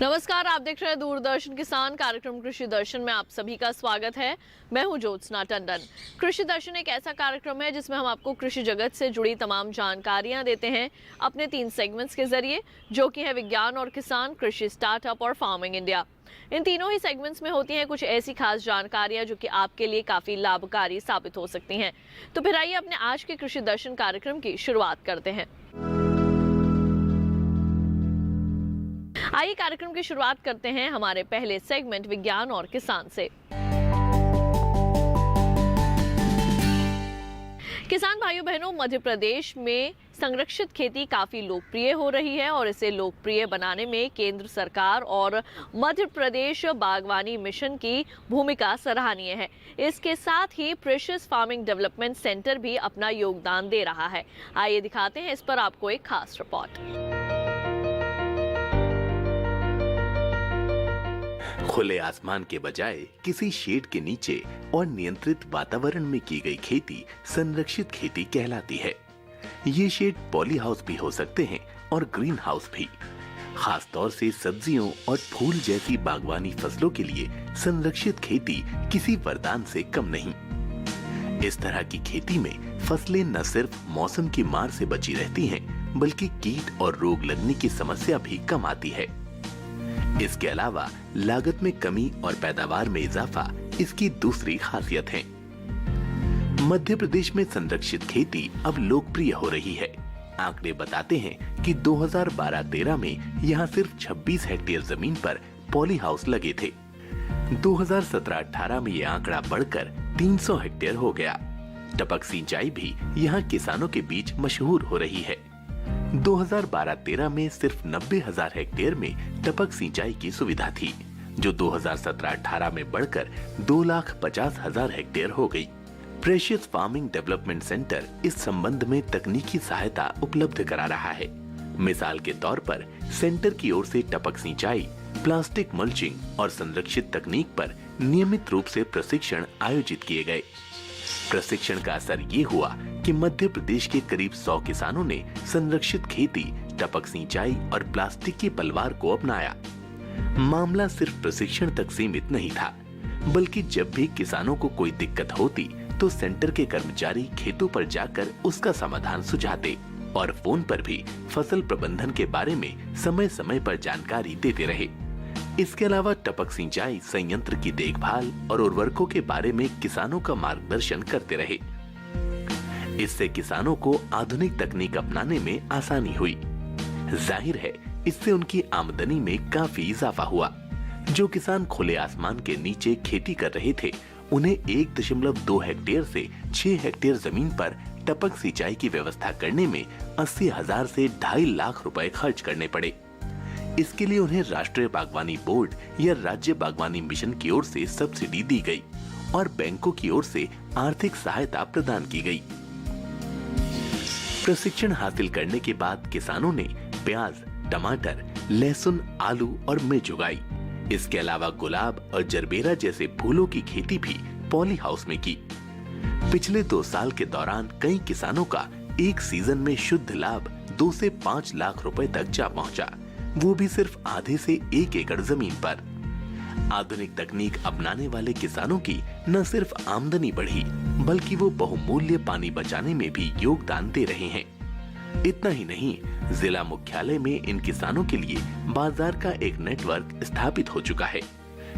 नमस्कार, आप देख रहे हैं दूरदर्शन किसान कार्यक्रम कृषि दर्शन में आप सभी का स्वागत है। मैं हूं ज्योत्सना टंडन। कृषि दर्शन एक ऐसा कार्यक्रम है जिसमें हम आपको कृषि जगत से जुड़ी तमाम जानकारियां देते हैं अपने 3 सेगमेंट्स के जरिए, जो कि है विज्ञान और किसान, कृषि स्टार्टअप और फार्मिंग इंडिया। इन तीनों ही सेगमेंट्स में होती हैं कुछ ऐसी खास जानकारियां जो कि आपके लिए काफी लाभकारी साबित हो सकती हैं। तो फिर आइए अपने आज के कृषि दर्शन कार्यक्रम की शुरुआत करते हैं। आइए कार्यक्रम की शुरुआत करते हैं हमारे पहले सेगमेंट विज्ञान और किसान से। किसान भाइयों बहनों, मध्य प्रदेश में संरक्षित खेती काफी लोकप्रिय हो रही है और इसे लोकप्रिय बनाने में केंद्र सरकार और मध्य प्रदेश बागवानी मिशन की भूमिका सराहनीय है। इसके साथ ही प्रेशियस फार्मिंग डेवलपमेंट सेंटर भी अपना योगदान दे रहा है। आइए दिखाते हैं इस पर आपको एक खास रिपोर्ट। खुले आसमान के बजाय किसी शेड के नीचे और नियंत्रित वातावरण में की गई खेती संरक्षित खेती कहलाती है। ये शेड पॉली हाउस भी हो सकते हैं और ग्रीन हाउस भी। खास तौर से सब्जियों और फूल जैसी बागवानी फसलों के लिए संरक्षित खेती किसी वरदान से कम नहीं। इस तरह की खेती में फसलें न सिर्फ मौसम की मार से बची रहती हैं, बल्कि कीट और रोग लगने की समस्या भी कम आती है। इसके अलावा लागत में कमी और पैदावार में इजाफा इसकी दूसरी खासियत है। मध्य प्रदेश में संरक्षित खेती अब लोकप्रिय हो रही है। आंकड़े बताते हैं कि 2012-13 में यहाँ सिर्फ 26 हेक्टेयर जमीन पर पॉली हाउस लगे थे। 2017-18 में ये आंकड़ा बढ़कर 300 हेक्टेयर हो गया। टपक सिंचाई भी यहाँ किसानों के बीच मशहूर हो रही है। 2012-13 में सिर्फ 90,000 हेक्टेयर में टपक सिंचाई की सुविधा थी, जो 2017-18 में बढ़कर 2,50,000 हेक्टेयर हो गई। प्रेशियस फार्मिंग डेवलपमेंट सेंटर इस संबंध में तकनीकी सहायता उपलब्ध करा रहा है। मिसाल के तौर पर सेंटर की ओर से टपक सिंचाई, प्लास्टिक मल्चिंग और संरक्षित तकनीक पर नियमित रूप से प्रशिक्षण आयोजित किए गए। प्रशिक्षण का असर ये हुआ कि मध्य प्रदेश के करीब 100 किसानों ने संरक्षित खेती, टपक सिंचाई और प्लास्टिक की पलवार को अपनाया। मामला सिर्फ प्रशिक्षण तक सीमित नहीं था, बल्कि जब भी किसानों को कोई दिक्कत होती तो सेंटर के कर्मचारी खेतों पर जाकर उसका समाधान सुझाते और फोन पर भी फसल प्रबंधन के बारे में समय समय पर जानकारी देते रहे। इसके अलावा टपक सिंचाई संयंत्र की देखभाल और उर्वरकों के बारे में किसानों का मार्गदर्शन करते रहे। इससे किसानों को आधुनिक तकनीक अपनाने में आसानी हुई। जाहिर है, इससे उनकी आमदनी में काफी इजाफा हुआ। जो किसान खुले आसमान के नीचे खेती कर रहे थे, उन्हें 1.2 हेक्टेयर से 6 हेक्टेयर जमीन पर टपक सिंचाई की व्यवस्था करने में 80,000 से 2.5 लाख रुपए खर्च करने पड़े। इसके लिए उन्हें राष्ट्रीय बागवानी बोर्ड या राज्य बागवानी मिशन की ओर से सब्सिडी दी गई और बैंकों की ओर से आर्थिक सहायता प्रदान की गई। प्रशिक्षण हासिल करने के बाद किसानों ने प्याज, टमाटर, लहसुन, आलू और मिर्च उगाई। इसके अलावा गुलाब और जरबेरा जैसे फूलों की खेती भी पॉली हाउस में की। पिछले 2 साल के दौरान कई किसानों का एक सीजन में शुद्ध लाभ 2 से 5 लाख रुपए तक जा पहुंचा, वो भी सिर्फ आधे से 1 एकड़ जमीन पर। आधुनिक तकनीक अपनाने वाले किसानों की न सिर्फ आमदनी बढ़ी, बल्कि वो बहुमूल्य पानी बचाने में भी योगदान दे रहे हैं। इतना ही नहीं, जिला मुख्यालय में इन किसानों के लिए बाजार का एक नेटवर्क स्थापित हो चुका है।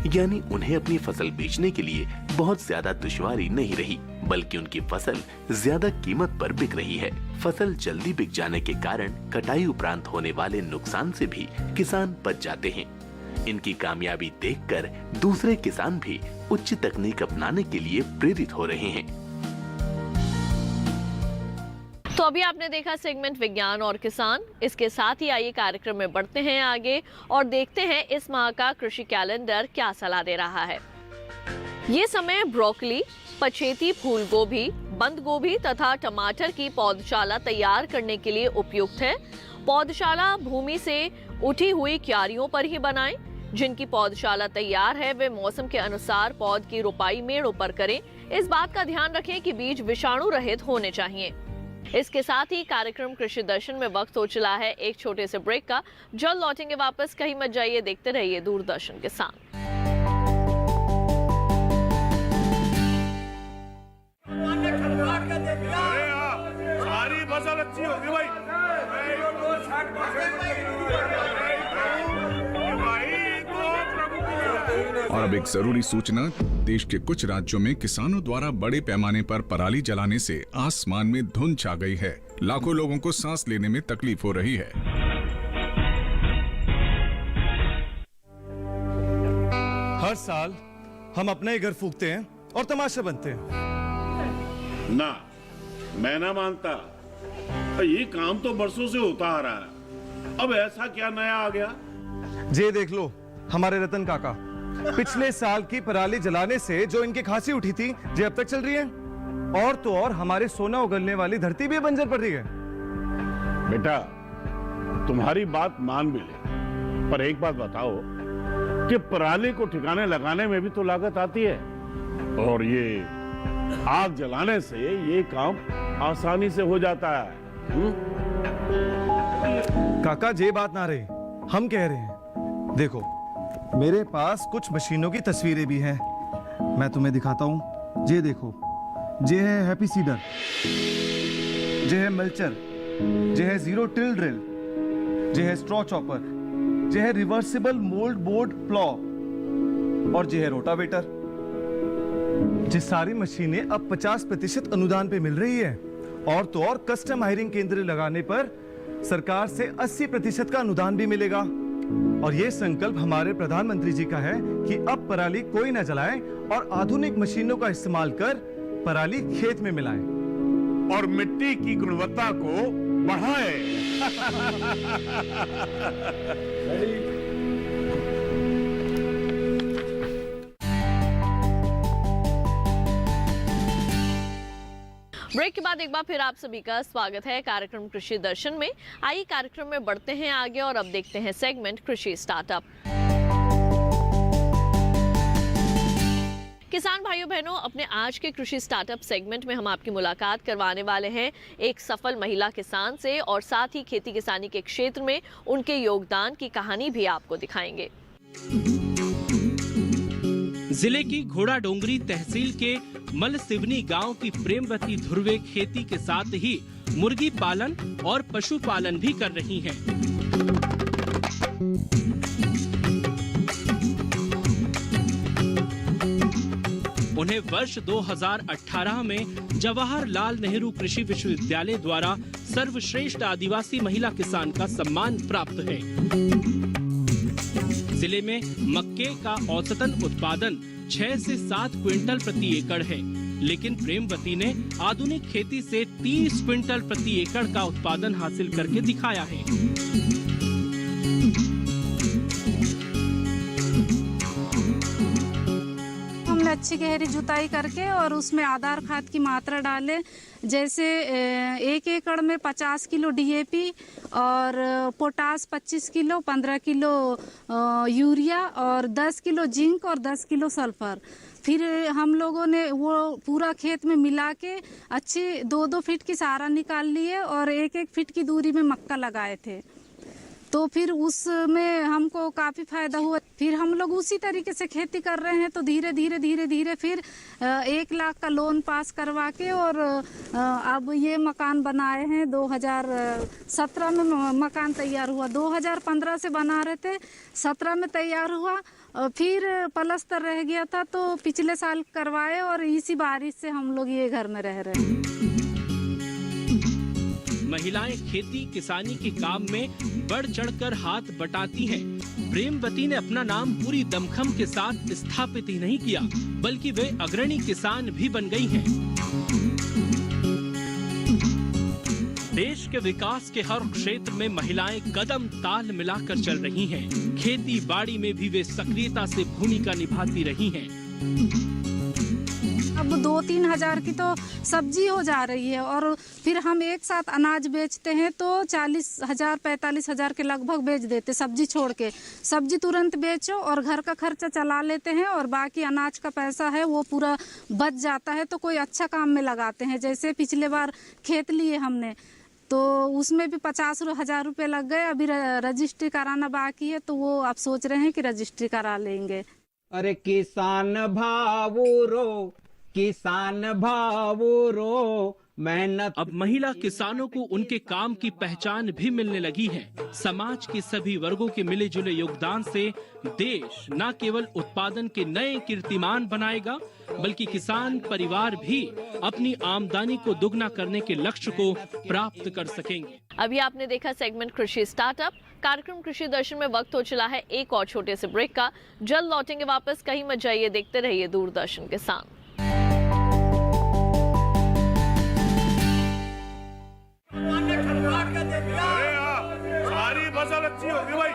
यानी उन्हें अपनी फसल बेचने के लिए बहुत ज्यादा दुश्वारी नहीं रही, बल्कि उनकी फसल ज्यादा कीमत पर बिक रही है। फसल जल्दी बिक जाने के कारण कटाई उपरांत होने वाले नुकसान से भी किसान बच जाते हैं। इनकी कामयाबी देखकर दूसरे किसान भी उच्च तकनीक अपनाने के लिए प्रेरित हो रहे हैं। तो अभी आपने देखा सेगमेंट विज्ञान और किसान। इसके साथ ही आइए कार्यक्रम में बढ़ते हैं आगे और देखते हैं इस माह का कृषि कैलेंडर क्या सलाह दे रहा है। ये समय ब्रोकली, पछेती फूल गोभी, बंद गोभी तथा टमाटर की पौधशाला तैयार करने के लिए उपयुक्त है। पौधशाला भूमि से उठी हुई क्यारियों पर ही बनाएं। जिनकी पौधशाला तैयार है वे मौसम के अनुसार पौध की रोपाई मेड़ों पर करें। इस बात का ध्यान रखें कि बीज विषाणु रहित होने चाहिए। इसके साथ ही कार्यक्रम कृषि दर्शन में वक्त हो चला है एक छोटे से ब्रेक का। जल्द लौटेंगे वापस, कहीं मत जाइए, देखते रहिए दूरदर्शन किसान। सारी फसल अच्छी होगी भाई। और अब एक जरूरी सूचना, देश के कुछ राज्यों में किसानों द्वारा बड़े पैमाने पर पराली जलाने से आसमान में धुंध छा गई है। लाखों लोगों को सांस लेने में तकलीफ हो रही है। हर साल हम अपना ही घर फूकते हैं और तमाशा बनते हैं। ना, मैं ना मानता। ये काम तो बरसों से होता आ रहा है, अब ऐसा क्या नया आ गया? जे देख लो हमारे रतन काका, पिछले साल की पराली जलाने से जो इनकी खांसी उठी थी, जे अब तक चल रही है। और तो और हमारे सोना उगलने वाली धरती भी बंजर पड़ रही है। बेटा, तुम्हारी बात मान भी ले, पर एक बात बताओ कि पराली को ठिकाने लगाने में भी तो लागत आती है, और ये आग जलाने से ये काम आसानी से हो जाता है। काका जे बात ना रही, हम कह रहे हैं। देखो, मेरे पास कुछ मशीनों की तस्वीरें भी हैं, मैं तुम्हें दिखाता हूं। जे देखो, जे है हैप्पी सीडर, जे है मल्चर, जे है जीरो टिल ड्रिल, जे है स्ट्रॉ चॉपर, जे है रिवर्सिबल मोल्ड बोर्ड प्लॉ, और जे है रोटावेटर। ये सारी मशीनें अब 50% अनुदान पे मिल रही है, और तो और कस्टम हायरिंग केंद्र लगाने पर सरकार से 80% का अनुदान भी मिलेगा। और ये संकल्प हमारे प्रधानमंत्री जी का है कि अब पराली कोई न जलाए और आधुनिक मशीनों का इस्तेमाल कर पराली खेत में मिलाएं और मिट्टी की गुणवत्ता को बढ़ाए। ब्रेक के बाद एक बार फिर आप सभी का स्वागत है कार्यक्रम कृषि दर्शन में। आइए कार्यक्रम में बढ़ते हैं आगे और अब देखते हैं सेगमेंट कृषि स्टार्टअप। किसान भाइयों बहनों, अपने आज के कृषि स्टार्टअप सेगमेंट में हम आपकी मुलाकात करवाने वाले हैं एक सफल महिला किसान से, और साथ ही खेती किसानी के क्षेत्र में उनके योगदान की कहानी भी आपको दिखाएंगे। जिले की घोड़ा डोंगरी तहसील के मलसिवनी गांव की प्रेमवती ध्रुवे खेती के साथ ही मुर्गी पालन और पशुपालन भी कर रही हैं। उन्हें वर्ष 2018 में जवाहरलाल नेहरू कृषि विश्वविद्यालय द्वारा सर्वश्रेष्ठ आदिवासी महिला किसान का सम्मान प्राप्त है। जिले में मक्के का औसतन उत्पादन 6 से 7 क्विंटल प्रति एकड़ है, लेकिन प्रेमवती ने आधुनिक खेती से 30 क्विंटल प्रति एकड़ का उत्पादन हासिल करके दिखाया है। हमने अच्छी गहरी जुताई करके और उसमें आधार खाद की मात्रा डाले, जैसे 1 एकड़ में 50 किलो डीएपी और पोटास 25 किलो, 15 किलो यूरिया और 10 किलो जिंक और 10 किलो सल्फर। फिर हम लोगों ने वो पूरा खेत में मिला के अच्छी 2-2 फीट की सारा निकाल लिए और 1-1 फीट की दूरी में मक्का लगाए थे। तो फिर उसमें हमको काफ़ी फायदा हुआ। फिर हम लोग उसी तरीके से खेती कर रहे हैं, तो धीरे धीरे फिर 1 लाख का लोन पास करवा के और अब ये मकान बनाए हैं। 2017 में मकान तैयार हुआ, 2015 से बना रहे थे, 17 में तैयार हुआ, फिर पलस्तर रह गया था तो पिछले साल करवाए और इसी बारिश से हम लोग ये घर में रह रहे हैं। महिलाएं खेती किसानी के काम में बढ़ चढ़कर हाथ बटाती हैं। प्रेमवती ने अपना नाम पूरी दमखम के साथ स्थापित ही नहीं किया, बल्कि वे अग्रणी किसान भी बन गई हैं। देश के विकास के हर क्षेत्र में महिलाएं कदम ताल मिलाकर चल रही हैं। खेती बाड़ी में भी वे सक्रियता से भूमिका निभाती रही हैं। अब 2-3 हजार की तो सब्जी हो जा रही है और फिर हम एक साथ अनाज बेचते हैं तो 40,000 45,000 के लगभग बेच देते, सब्जी छोड़ के। सब्जी तुरंत बेचो और घर का खर्चा चला लेते हैं, और बाकी अनाज का पैसा है वो पूरा बच जाता है तो कोई अच्छा काम में लगाते हैं। जैसे पिछले बार खेत लिए हमने तो उसमें भी 50,000 रुपये लग गए। अभी रजिस्ट्री कराना बाकी है तो वो आप सोच रहे हैं कि रजिस्ट्री करा लेंगे। अरे किसान भावो रो मेहनत। अब महिला किसानों को उनके काम की पहचान भी मिलने लगी है। समाज के सभी वर्गों के मिले जुले योगदान से देश न केवल उत्पादन के नए कीर्तिमान बनाएगा, बल्कि किसान परिवार भी अपनी आमदनी को दुगना करने के लक्ष्य को प्राप्त कर सकेंगे। अभी आपने देखा सेगमेंट कृषि स्टार्टअप। कार्यक्रम कृषि दर्शन में वक्त हो चला है एक और छोटे से ब्रेक का। जल्द लौटेंगे वापस, कहीं मत जाइए, देखते रहिए दूरदर्शन किसान। सारी फसल अच्छी होगी भाई।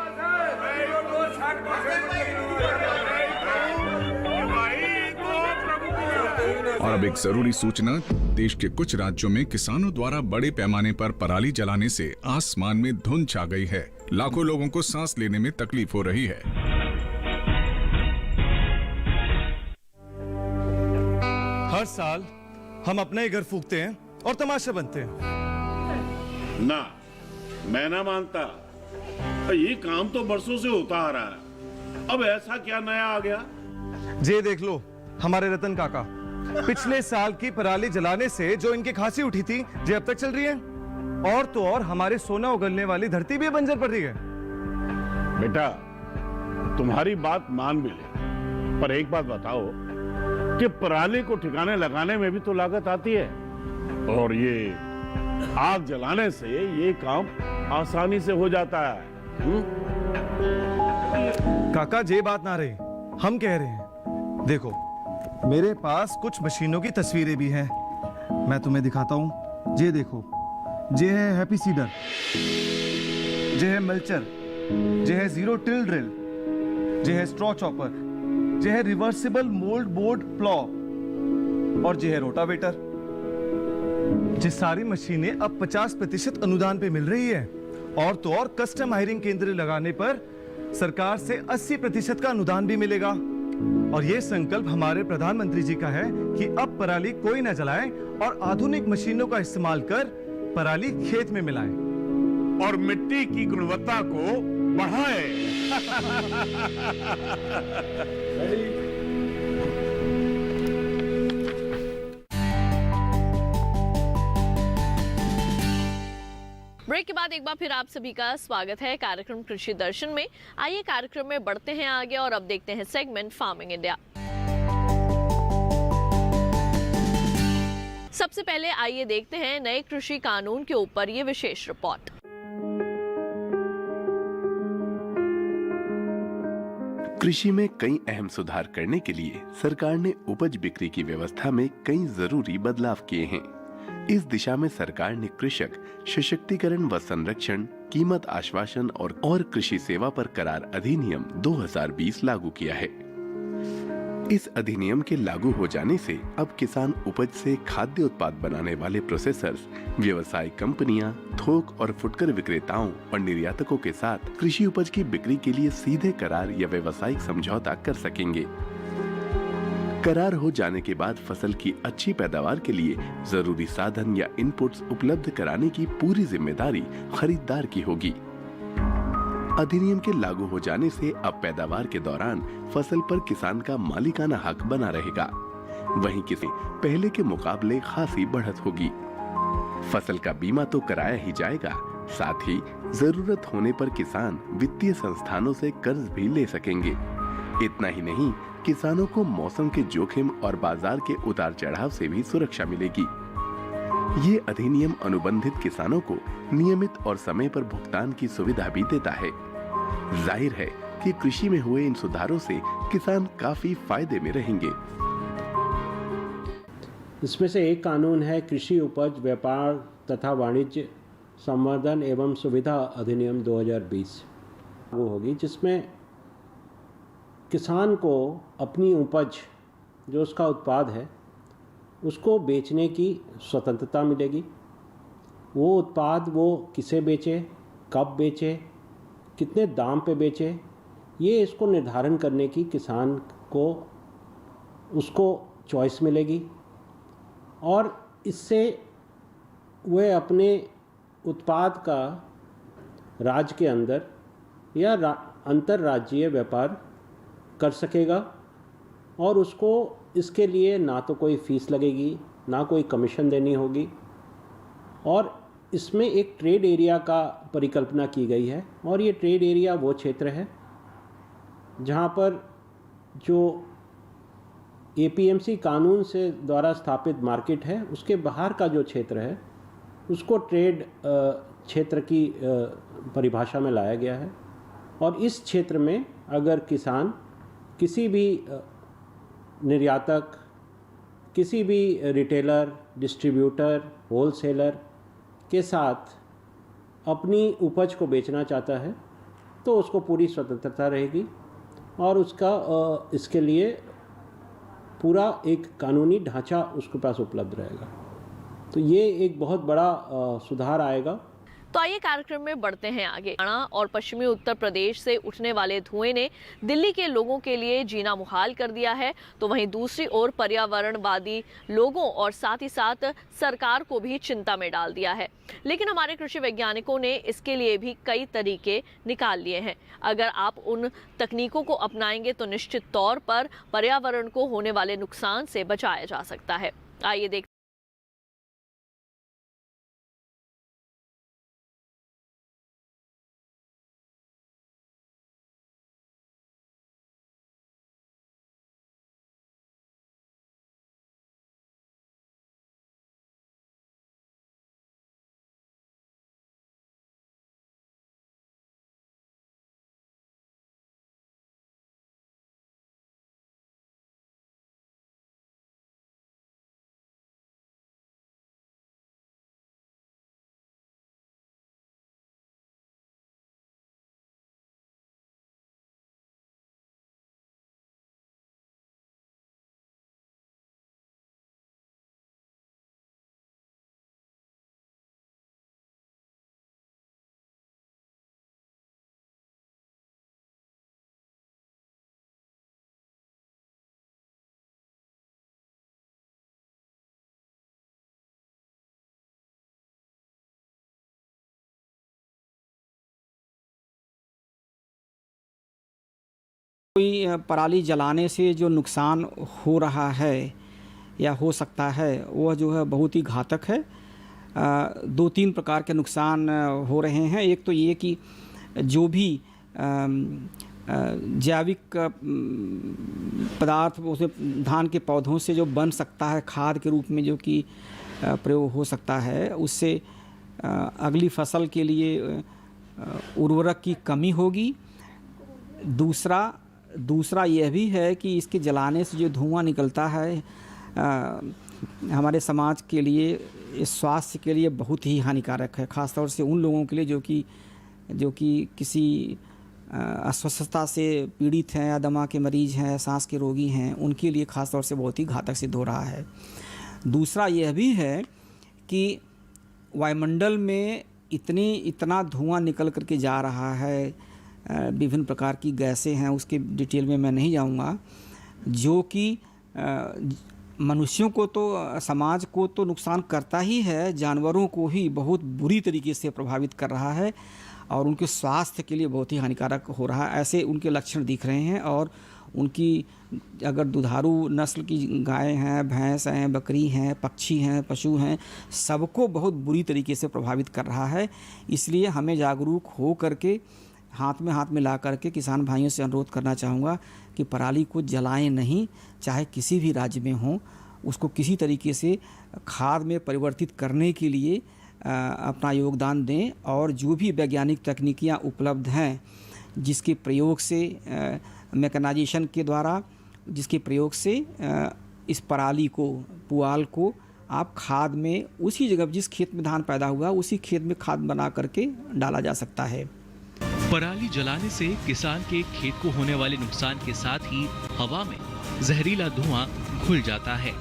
और अब एक जरूरी सूचना, देश के कुछ राज्यों में किसानों द्वारा बड़े पैमाने पर पराली जलाने से आसमान में धुंध छा गई है। लाखों लोगों को सांस लेने में तकलीफ हो रही है। हर साल हम अपना ही घर फूकते हैं और तमाशा बनते हैं। ना, मैं ना मानता। ये काम तो बरसों से होता आ रहा है, अब ऐसा क्या नया आ गया? ये देख लो हमारे रतन काका, पिछले साल की पराली जलाने से जो इनकी खांसी उठी थी ये अब तक चल रही है। और तो और हमारे सोना उगलने वाली धरती भी बंजर पड़ रही है। बेटा, तुम्हारी बात मान भी ले, पर एक बात बताओ कि पराली को ठिकाने लगाने में भी तो लागत आती है, और ये आग जलाने से ये काम आसानी से हो जाता है। काका ये बात ना रही, हम कह रहे हैं। देखो मेरे पास कुछ मशीनों की तस्वीरें भी हैं, मैं तुम्हें दिखाता हूं। ये देखो, ये है हैप्पी सीडर, ये है मल्चर, ये है जीरो टिल ड्रिल, ये है स्ट्रॉ चॉपर, ये है रिवर्सिबल मोल्ड बोर्ड प्लॉ, और ये है रोटावेटर। ये सारी मशीनें अब 50% अनुदान पे मिल रही है, और तो और कस्टम हायरिंग केंद्र लगाने पर सरकार से 80% का अनुदान भी मिलेगा। और ये संकल्प हमारे प्रधानमंत्री जी का है कि अब पराली कोई न जलाए और आधुनिक मशीनों का इस्तेमाल कर पराली खेत में मिलाएं और मिट्टी की गुणवत्ता को बढ़ाए। ब्रेक के बाद एक बार फिर आप सभी का स्वागत है कार्यक्रम कृषि दर्शन में। आइए कार्यक्रम में बढ़ते हैं आगे और अब देखते हैं सेगमेंट फार्मिंग इंडिया। सबसे पहले आइए देखते हैं नए कृषि कानून के ऊपर ये विशेष रिपोर्ट। कृषि में कई अहम सुधार करने के लिए सरकार ने उपज बिक्री की व्यवस्था में कई जरूरी बदलाव किए हैं। इस दिशा में सरकार ने कृषक सशक्तिकरण व संरक्षण, कीमत आश्वासन और कृषि सेवा पर करार अधिनियम 2020 लागू किया है। इस अधिनियम के लागू हो जाने से अब किसान उपज से खाद्य उत्पाद बनाने वाले प्रोसेसर्स, व्यवसाय कंपनियां, थोक और फुटकर विक्रेताओं और निर्यातकों के साथ कृषि उपज की बिक्री के लिए सीधे करार या व्यवसायिक समझौता कर सकेंगे। करार हो जाने के बाद फसल की अच्छी पैदावार के लिए जरूरी साधन या इनपुट्स उपलब्ध कराने की पूरी जिम्मेदारी खरीदार की होगी। अधिनियम के लागू हो जाने से अब पैदावार के दौरान फसल पर किसान का मालिकाना हक बना रहेगा। वहीं किसी पहले के मुकाबले खासी बढ़त होगी। फसल का बीमा तो कराया ही जाएगा, साथ ही जरूरत होने पर किसान वित्तीय संस्थानों से कर्ज भी ले सकेंगे। इतना ही नहीं, किसानों को मौसम के जोखिम और बाजार के उतार चढ़ाव से भी सुरक्षा मिलेगी। ये अधिनियम अनुबंधित किसानों को नियमित और समय पर भुगतान की सुविधा भी देता है। जाहिर है कि कृषि में हुए इन सुधारों से किसान काफी फायदे में रहेंगे। इसमें से एक कानून है कृषि उपज व्यापार तथा वाणिज्य संवर्धन एवं सुविधा अधिनियम 2020 वो होगी, जिसमें किसान को अपनी उपज जो उसका उत्पाद है उसको बेचने की स्वतंत्रता मिलेगी वो उत्पाद वो किसे बेचे, कब बेचे, कितने दाम पे बेचे, ये इसको निर्धारण करने की किसान को उसको चॉइस मिलेगी और इससे वह अपने उत्पाद का राज्य के अंदर या अंतर्राज्यीय व्यापार कर सकेगा और उसको इसके लिए ना तो कोई फीस लगेगी, ना कोई कमीशन देनी होगी और इसमें एक ट्रेड एरिया का परिकल्पना की गई है और ये ट्रेड एरिया वो क्षेत्र है जहाँ पर जो APMC कानून से द्वारा स्थापित मार्केट है उसके बाहर का जो क्षेत्र है उसको ट्रेड क्षेत्र की परिभाषा में लाया गया है और इस क्षेत्र में अगर किसान किसी भी निर्यातक, किसी भी रिटेलर, डिस्ट्रीब्यूटर, होलसेलर के साथ अपनी उपज को बेचना चाहता है तो उसको पूरी स्वतंत्रता रहेगी और उसका इसके लिए पूरा एक कानूनी ढांचा उसके पास उपलब्ध रहेगा। तो ये एक बहुत बड़ा सुधार आएगा। तो आइए कार्यक्रम में बढ़ते हैं आगे। हरियाणा और पश्चिमी उत्तर प्रदेश से उठने वाले धुएं ने दिल्ली के लोगों के लिए जीना मुहाल कर दिया है, तो वहीं दूसरी ओर पर्यावरणवादी लोगों और साथ ही साथ सरकार को भी चिंता में डाल दिया है। लेकिन हमारे कृषि वैज्ञानिकों ने इसके लिए भी कई तरीके निकाल लिए हैं। अगर आप उन तकनीकों को अपनाएंगे तो निश्चित तौर पर पर्यावरण को होने वाले नुकसान से बचाया जा सकता है। आइए देखते कोई पराली जलाने से जो नुकसान हो रहा है या हो सकता है वह जो है बहुत ही घातक है। 2-3 प्रकार के नुकसान हो रहे हैं। एक तो ये कि जो भी जैविक पदार्थ उसे धान के पौधों से जो बन सकता है खाद के रूप में जो कि प्रयोग हो सकता है, उससे अगली फसल के लिए उर्वरक की कमी होगी। दूसरा यह भी है कि इसके जलाने से जो धुआं निकलता है हमारे समाज के लिए, स्वास्थ्य के लिए बहुत ही हानिकारक है, ख़ासतौर से उन लोगों के लिए जो कि किसी अस्वस्थता से पीड़ित हैं या दमा के मरीज़ हैं, सांस के रोगी हैं, उनके लिए ख़ासतौर से बहुत ही घातक सिद्ध हो रहा है। दूसरा यह भी है कि वायुमंडल में इतना धुआं निकल करके जा रहा है, विभिन्न प्रकार की गैसें हैं, उसके डिटेल में मैं नहीं जाऊंगा, जो कि मनुष्यों को तो, समाज को तो नुकसान करता ही है, जानवरों को ही बहुत बुरी तरीके से प्रभावित कर रहा है और उनके स्वास्थ्य के लिए बहुत ही हानिकारक हो रहा है। ऐसे उनके लक्षण दिख रहे हैं और उनकी अगर दुधारू नस्ल की गाय हैं, भैंस हैं, बकरी हैं, पक्षी हैं, पशु हैं, सबको बहुत बुरी तरीके से प्रभावित कर रहा है। इसलिए हमें जागरूक हो करके हाथ में ला करके किसान भाइयों से अनुरोध करना चाहूँगा कि पराली को जलाएं नहीं, चाहे किसी भी राज्य में हो, उसको किसी तरीके से खाद में परिवर्तित करने के लिए अपना योगदान दें और जो भी वैज्ञानिक तकनीकियाँ उपलब्ध हैं जिसके प्रयोग से मैकेनाइजेशन के द्वारा जिसके प्रयोग से इस पराली को, पुआल को आप खाद में उसी जगह जिस खेत में धान पैदा हुआ उसी खेत में खाद बना करके डाला जा सकता है। पराली जलाने से किसान के खेत को होने वाले नुकसान के साथ ही हवा में जहरीला धुआं घुल जाता है।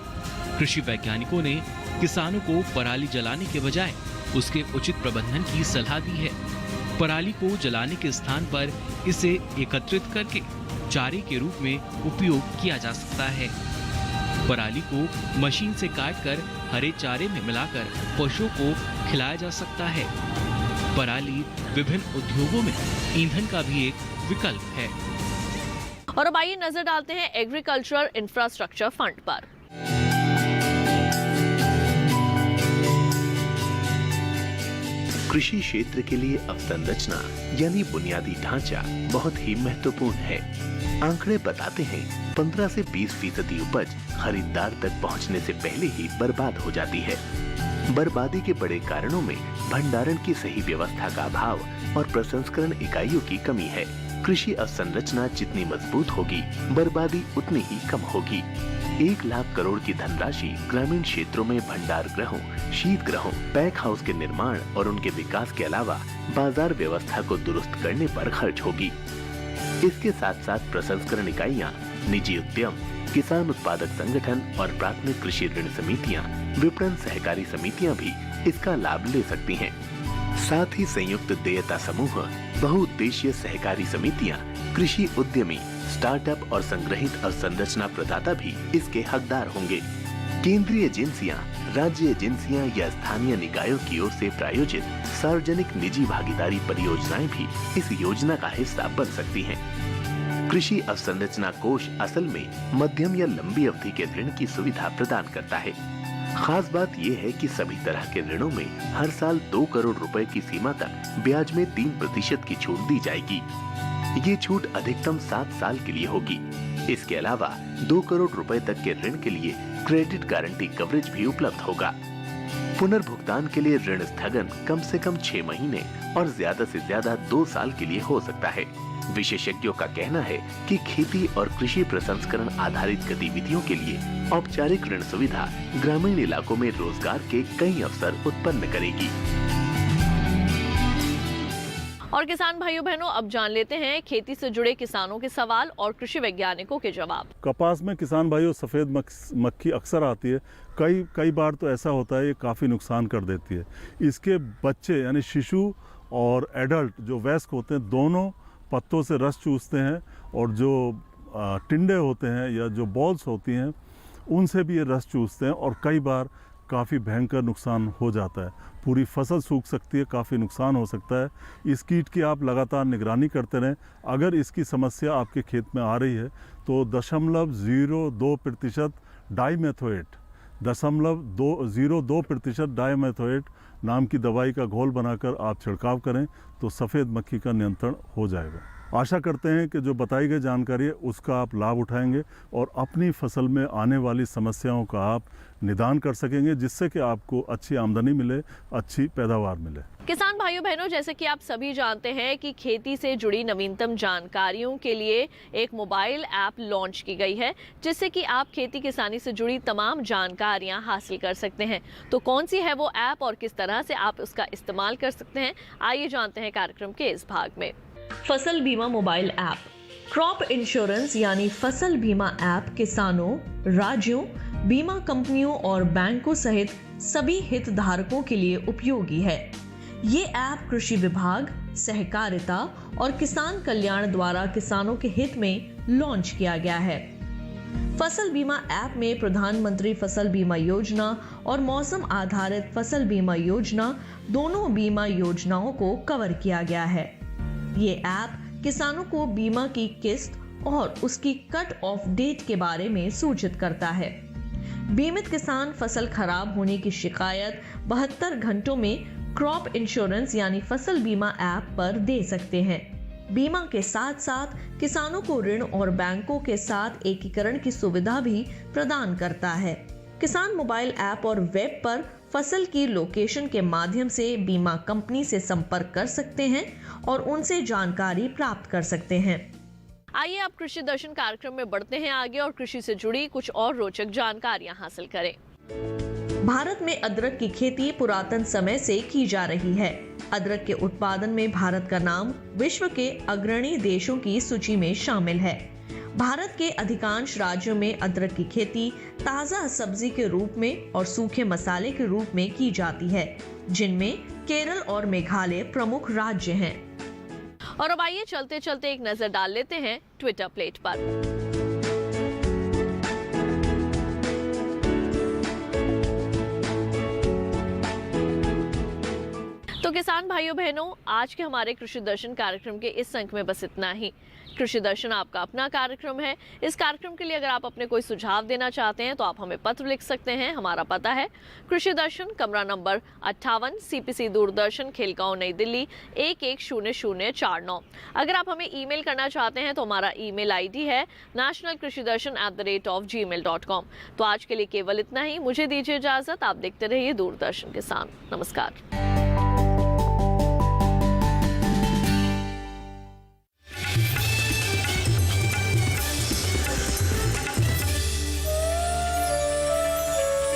कृषि वैज्ञानिकों ने किसानों को पराली जलाने के बजाय उसके उचित प्रबंधन की सलाह दी है। पराली को जलाने के स्थान पर इसे एकत्रित करके चारे के रूप में उपयोग किया जा सकता है। पराली को मशीन से काटकर हरे चारे में मिलाकर पशुओं को खिलाया जा सकता है। पराली विभिन्न उद्योगों में ईंधन का भी एक विकल्प है। और अब आइए नजर डालते हैं एग्रीकल्चरल इंफ्रास्ट्रक्चर फंड पर। कृषि क्षेत्र के लिए अवसंरचना यानी बुनियादी ढांचा बहुत ही महत्वपूर्ण है। आंकड़े बताते हैं 15 से 20% उपज खरीदार तक पहुंचने से पहले ही बर्बाद हो जाती है। बर्बादी के बड़े कारणों में भंडारण की सही व्यवस्था का अभाव और प्रसंस्करण इकाइयों की कमी है। कृषि अवसंरचना जितनी मजबूत होगी, बर्बादी उतनी ही कम होगी। 1 लाख करोड़ की धनराशि ग्रामीण क्षेत्रों में भंडार गृहों, शीत गृहों, पैक हाउस के निर्माण और उनके विकास के अलावा बाजार व्यवस्था को दुरुस्त करने पर खर्च होगी। इसके साथ साथ प्रसंस्करण इकाइयां, निजी उद्यम, किसान उत्पादक संगठन और प्राथमिक कृषि ऋण समितियां, विपणन सहकारी समितियां भी इसका लाभ ले सकती हैं। साथ ही संयुक्त देयता समूह, बहुउद्देशीय सहकारी समितियां, कृषि उद्यमी, स्टार्टअप और संग्रहित अवसंरचना प्रदाता भी इसके हकदार होंगे। केंद्रीय एजेंसियां, राज्य एजेंसियां या स्थानीय निकायों की ओर से प्रायोजित सार्वजनिक निजी भागीदारी परियोजनाएं भी इस योजना का हिस्सा बन सकती हैं। कृषि अवसंरचना कोष असल में मध्यम या लंबी अवधि के ऋण की सुविधा प्रदान करता है। खास बात यह है कि सभी तरह के ऋणों में हर साल 2 करोड़ रुपए की सीमा तक ब्याज में 3% की छूट दी जाएगी। ये छूट अधिकतम 7 साल के लिए होगी। इसके अलावा 2 करोड़ रुपए तक के ऋण के लिए क्रेडिट गारंटी कवरेज भी उपलब्ध होगा। पुनर्भुगतान के लिए ऋण स्थगन कम से कम 6 महीने और ज्यादा से ज्यादा 2 साल के लिए हो सकता है। विशेषज्ञों का कहना है कि खेती और कृषि प्रसंस्करण आधारित गतिविधियों के लिए औपचारिक ऋण सुविधा ग्रामीण इलाकों में रोजगार के कई अवसर उत्पन्न करेगी। और किसान भाइयों बहनों, अब जान लेते हैं खेती से जुड़े किसानों के सवाल और कृषि वैज्ञानिकों के जवाब। कपास में किसान भाइयों सफ़ेद मक्खी अक्सर आती है। कई बार तो ऐसा होता है ये काफ़ी नुकसान कर देती है। इसके बच्चे यानी शिशु और एडल्ट जो वयस्क होते हैं, दोनों पत्तों से रस चूसते हैं और जो टिंडे होते हैं या जो बॉल्स होती हैं उनसे भी ये रस चूसते हैं और कई बार काफ़ी भयंकर नुकसान हो जाता है। पूरी फसल सूख सकती है, काफ़ी नुकसान हो सकता है। इस कीट की आप लगातार निगरानी करते रहें। अगर इसकी समस्या आपके खेत में आ रही है तो 0.02% डाइमेथोएट 0.02% डाइमेथोएट नाम की दवाई का घोल बनाकर आप छिड़काव करें तो सफ़ेद मक्खी का नियंत्रण हो जाएगा। आशा करते हैं कि जो बताई गई जानकारी है उसका आप लाभ उठाएंगे और अपनी फसल में आने वाली समस्याओं का आप निदान कर सकेंगे, जिससे कि आपको अच्छी आमदनी मिले, अच्छी पैदावार मिले। किसान भाइयों बहनों, जैसे कि आप सभी जानते हैं कि खेती से जुड़ी नवीनतम जानकारियों के लिए एक मोबाइल ऐप लॉन्च की गई है, जिससे कि आप खेती किसानी से जुड़ी तमाम जानकारियां हासिल कर सकते हैं। तो कौन सी है वो ऐप और किस तरह से आप उसका इस्तेमाल कर सकते हैं, आइए जानते हैं कार्यक्रम के इस भाग में। फसल बीमा मोबाइल ऐप। क्रॉप इंश्योरेंस यानी फसल बीमा ऐप किसानों, राज्यों, बीमा कंपनियों और बैंकों सहित सभी हितधारकों के लिए उपयोगी है। ये ऐप कृषि विभाग, सहकारिता और किसान कल्याण द्वारा किसानों के हित में लॉन्च किया गया है। फसल बीमा ऐप में प्रधानमंत्री फसल बीमा योजना और मौसम आधारित फसल बीमा योजना दोनों बीमा योजनाओं को कवर किया गया है। ये ऐप किसानों को बीमा की किस्त और उसकी कट ऑफ डेट के बारे में सूचित करता है। बीमित किसान फसल खराब होने की शिकायत 72 घंटों में क्रॉप इंश्योरेंस यानी फसल बीमा ऐप पर दे सकते हैं। बीमा के साथ साथ किसानों को ऋण और बैंकों के साथ एकीकरण की सुविधा भी प्रदान करता है। किसान मोबाइल ऐप और वेब पर फसल की लोकेशन के माध्यम से बीमा कंपनी से संपर्क कर सकते हैं और उनसे जानकारी प्राप्त कर सकते हैं। आइए अब कृषि दर्शन कार्यक्रम में बढ़ते हैं आगे और कृषि से जुड़ी कुछ और रोचक जानकारियां हासिल करें। भारत में अदरक की खेती पुरातन समय से की जा रही है। अदरक के उत्पादन में भारत का नाम विश्व के अग्रणी देशों की सूची में शामिल है। भारत के अधिकांश राज्यों में अदरक की खेती ताज़ा सब्जी के रूप में और सूखे मसाले के रूप में की जाती है, जिनमें केरल और मेघालय प्रमुख राज्य हैं। और अब आइए चलते चलते एक नजर डाल लेते हैं ट्विटर प्लेट पर। तो किसान भाइयों बहनों, आज के हमारे कृषि दर्शन कार्यक्रम के इस अंक में बस इतना ही। कृषि दर्शन आपका अपना कार्यक्रम है। इस कार्यक्रम के लिए अगर आप अपने कोई सुझाव देना चाहते हैं तो आप हमें पत्र लिख सकते हैं। हमारा पता है कृषि दर्शन, कमरा नंबर 58, CPC दूरदर्शन, खेलगांव, नई दिल्ली 110049। अगर आप हमें ईमेल करना चाहते हैं तो हमारा ईमेल ID है nationalkrishidarshan@gmail.com। तो आज के लिए केवल इतना ही। मुझे दीजिए इजाजत। आप देखते रहिए दूरदर्शन किसान। नमस्कार।